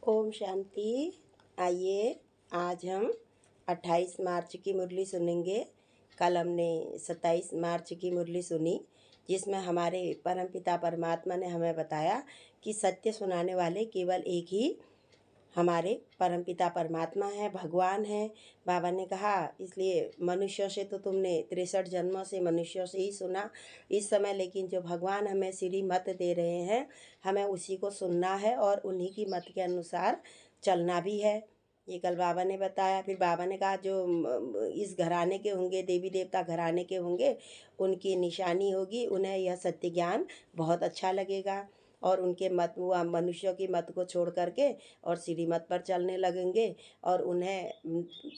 ओम शांति। आइए आज हम 28 मार्च की मुरली सुनेंगे। कल हमने 27 मार्च की मुरली सुनी, जिसमें हमारे परमपिता परमात्मा ने हमें बताया कि सत्य सुनाने वाले केवल एक ही हमारे परमपिता परमात्मा है, भगवान है। बाबा ने कहा इसलिए मनुष्यों से तो तुमने 63 जन्मों से मनुष्यों से ही सुना इस समय, लेकिन जो भगवान हमें सीधी मत दे रहे हैं हमें उसी को सुनना है और उन्हीं की मत के अनुसार चलना भी है। ये कल बाबा ने बताया। फिर बाबा ने कहा जो इस घराने के होंगे, देवी देवता घराने के होंगे, उनकी निशानी होगी, उन्हें यह सत्य ज्ञान बहुत अच्छा लगेगा और उनके मत वो मनुष्यों की मत को छोड़ करके और सीधी मत पर चलने लगेंगे और उन्हें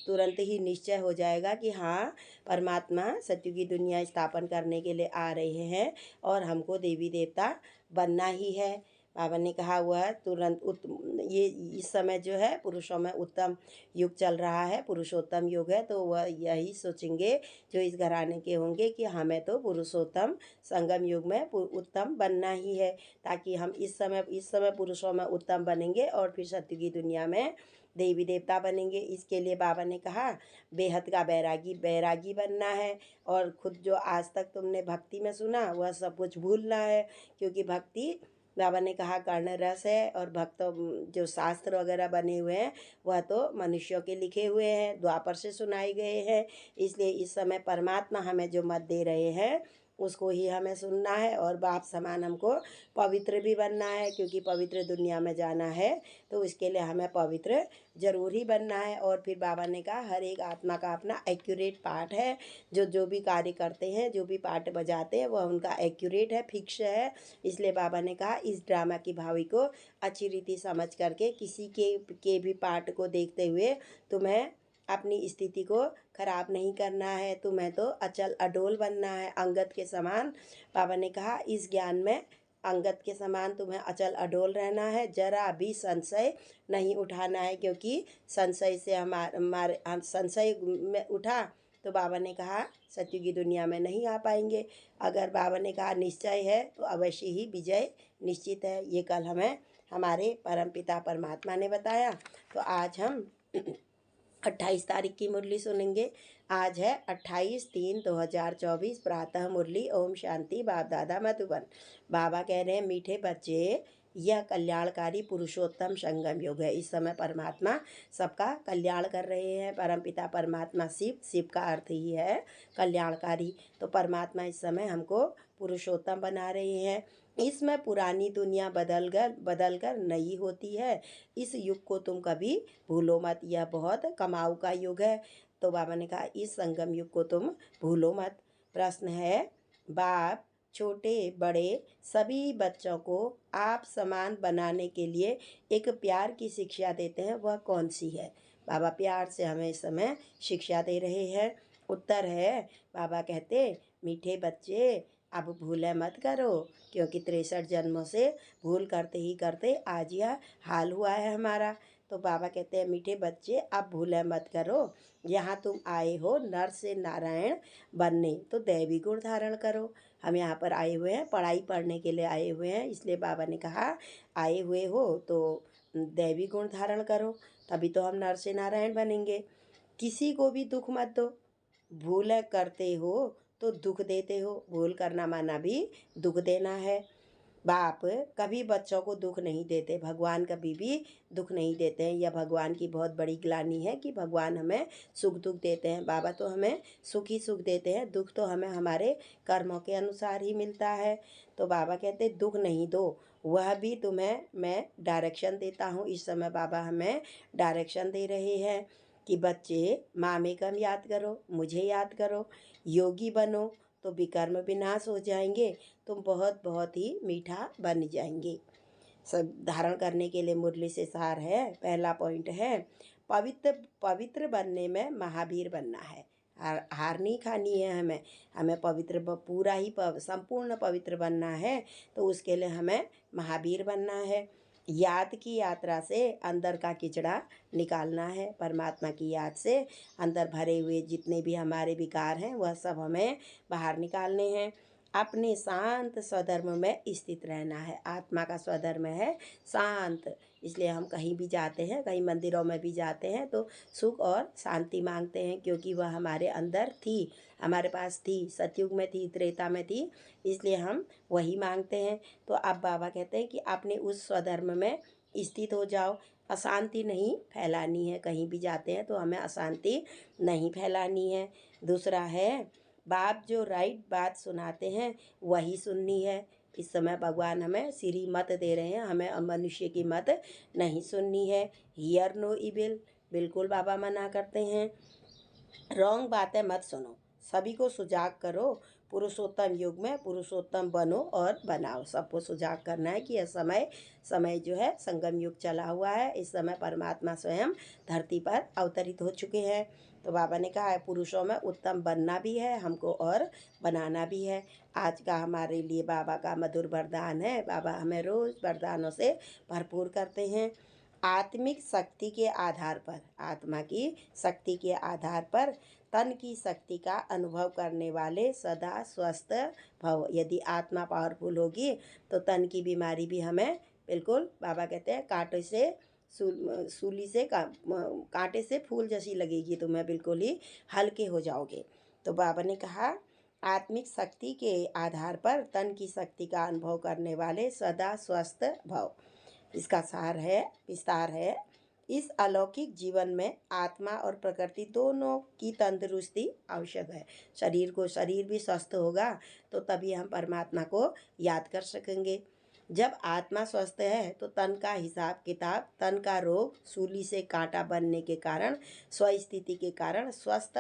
तुरंत ही निश्चय हो जाएगा कि हाँ, परमात्मा सत्य की दुनिया स्थापन करने के लिए आ रहे हैं और हमको देवी देवता बनना ही है। बाबा ने कहा वह तुरंत ये इस समय जो है पुरुषों में उत्तम युग चल रहा है, पुरुषोत्तम युग है, तो वह यही सोचेंगे जो इस घराने के होंगे कि हमें तो पुरुषोत्तम संगम युग में उत्तम बनना ही है, ताकि हम इस समय पुरुषों में उत्तम बनेंगे और फिर सत्य की दुनिया में देवी देवता बनेंगे। इसके लिए बाबा ने कहा बेहद का बैरागी बनना है और खुद जो आज तक तुमने भक्ति में सुना वह सब कुछ भूलना है, क्योंकि भक्ति बाबा ने कहा कर्ण रस है और भक्त जो शास्त्र वगैरह बने हुए हैं वह तो मनुष्यों के लिखे हुए हैं, द्वापर से सुनाए गए हैं। इसलिए इस समय परमात्मा हमें जो मत दे रहे हैं उसको ही हमें सुनना है और बाप समान हमको पवित्र भी बनना है, क्योंकि पवित्र दुनिया में जाना है तो इसके लिए हमें पवित्र जरूर ही बनना है। और फिर बाबा ने कहा हर एक आत्मा का अपना एक्यूरेट पार्ट है, जो भी कार्य करते हैं, जो भी पार्ट बजाते हैं वह उनका एक्यूरेट है, फिक्स है। इसलिए बाबा ने कहा इस ड्रामा की भावी को अच्छी रीति समझ करके किसी के भी पार्ट को देखते हुए तुम्हें अपनी स्थिति को खराब नहीं करना है, तुम्हें तो अचल अडोल बनना है, अंगद के समान। बाबा ने कहा इस ज्ञान में अंगद के समान तुम्हें अचल अडोल रहना है, जरा भी संशय नहीं उठाना है, क्योंकि संशय से हमारे संशय में उठा तो बाबा ने कहा सत्य की दुनिया में नहीं आ पाएंगे। अगर बाबा ने कहा निश्चय है तो अवश्य ही विजय निश्चित है। ये कल हमें हमारे परमपिता परमात्मा ने बताया। तो आज हम 28 तारीख की मुरली सुनेंगे। आज है 28/3/2024 प्रातः मुरली। ओम शांति। बाप दादा मधुबन। बाबा कह रहे हैं मीठे बच्चे, यह कल्याणकारी पुरुषोत्तम संगम युग है। इस समय परमात्मा सबका कल्याण कर रहे हैं। परमपिता परमात्मा शिव का अर्थ ही है कल्याणकारी। तो परमात्मा इस समय हमको पुरुषोत्तम बना रहे हैं। इसमें पुरानी दुनिया बदल कर नई होती है। इस युग को तुम कभी भूलो मत, यह बहुत कमाऊ का युग है। तो बाबा ने कहा इस संगम युग को तुम भूलो मत। प्रश्न है, बाप छोटे बड़े सभी बच्चों को आप समान बनाने के लिए एक प्यार की शिक्षा देते हैं, वह कौन सी है? बाबा प्यार से हमें इस समय शिक्षा दे रहे हैं। उत्तर है, बाबा कहते मीठे बच्चे अब भूले मत करो, क्योंकि 63 जन्मों से भूल करते ही करते आज यह हाल हुआ है हमारा। तो बाबा कहते हैं मीठे बच्चे अब भूले मत करो, यहाँ तुम आए हो नर से नारायण बनने, तो दैवी गुण धारण करो। हम यहाँ पर आए हुए हैं, पढ़ाई पढ़ने के लिए आए हुए हैं, इसलिए बाबा ने कहा आए हुए हो तो दैवी गुण धारण करो, तभी तो हम नर से नारायण बनेंगे। किसी को भी दुख मत दो, भूल करते हो तो दुख देते हो, भूल करना माना भी दुख देना है। बाप कभी बच्चों को दुख नहीं देते, भगवान कभी भी दुख नहीं देते हैं। यह भगवान की बहुत बड़ी ग्लानि है कि भगवान हमें सुख दुख देते हैं। बाबा तो हमें सुख ही सुख देते हैं, दुख तो हमें हमारे कर्मों के अनुसार ही मिलता है। तो बाबा कहते दुख नहीं दो, वह भी तुम्हें मैं डायरेक्शन देता हूँ। इस समय बाबा हमें डायरेक्शन दे रहे हैं कि बच्चे मामेकम याद करो, मुझे याद करो, योगी बनो तो विकर्म विनाश हो जाएंगे, तुम बहुत बहुत ही मीठा बन जाएंगे। सब धारण करने के लिए मुरली से सार है। पहला पॉइंट है पवित्र बनने में महावीर बनना है। हार नहीं खानी है हमें पवित्र पूरा ही संपूर्ण पवित्र बनना है। तो उसके लिए हमें महावीर बनना है। याद की यात्रा से अंदर का किचड़ा निकालना है। परमात्मा की याद से अंदर भरे हुए जितने भी हमारे विकार हैं वह सब हमें बाहर निकालने हैं। अपने शांत स्वधर्म में स्थित रहना है। आत्मा का स्वधर्म है शांत, इसलिए हम कहीं भी जाते हैं, कहीं मंदिरों में भी जाते हैं तो सुख और शांति मांगते हैं, क्योंकि वह हमारे अंदर थी, हमारे पास थी, सतयुग में थी, त्रेता में थी, इसलिए हम वही मांगते हैं। तो अब बाबा कहते हैं कि अपने उस स्वधर्म में स्थित हो जाओ, अशांति नहीं फैलानी है। कहीं भी जाते हैं तो हमें अशांति नहीं फैलानी है। दूसरा है, बाप जो राइट बात सुनाते हैं वही सुननी है। इस समय भगवान हमें सीधी मत दे रहे हैं, हमें मनुष्य की मत नहीं सुननी है। हियर नो इविल, बिल्कुल बाबा मना करते हैं। रॉन्ग बातें मत सुनो, सभी को सुजाग करो, पुरुषोत्तम युग में पुरुषोत्तम बनो और बनाओ। सबको सुजाग करना है कि यह समय जो है संगम युग चला हुआ है। इस समय परमात्मा स्वयं धरती पर अवतरित हो चुके हैं। तो बाबा ने कहा है पुरुषों में उत्तम बनना भी है हमको और बनाना भी है। आज का हमारे लिए बाबा का मधुर वरदान है। बाबा हमें रोज़ वरदानों से भरपूर करते हैं। आत्मिक शक्ति के आधार पर, आत्मा की शक्ति के आधार पर तन की शक्ति का अनुभव करने वाले सदा स्वस्थ भव। यदि आत्मा पावरफुल होगी तो तन की बीमारी भी हमें बिल्कुल, बाबा कहते हैं कांटे से सूली से कांटे से फूल जैसी लगेगी, तुम्हें बिल्कुल ही हल्के हो जाओगे। तो बाबा ने कहा आत्मिक शक्ति के आधार पर तन की शक्ति का अनुभव करने वाले सदा स्वस्थ भव। इसका सार है, विस्तार है, इस अलौकिक जीवन में आत्मा और प्रकृति दोनों की तंदुरुस्ती आवश्यक है। शरीर भी स्वस्थ होगा तो तभी हम परमात्मा को याद कर सकेंगे। जब आत्मा स्वस्थ है तो तन का हिसाब किताब, तन का रोग, सूली से कांटा बनने के कारण, स्वस्थिति के कारण स्वस्थ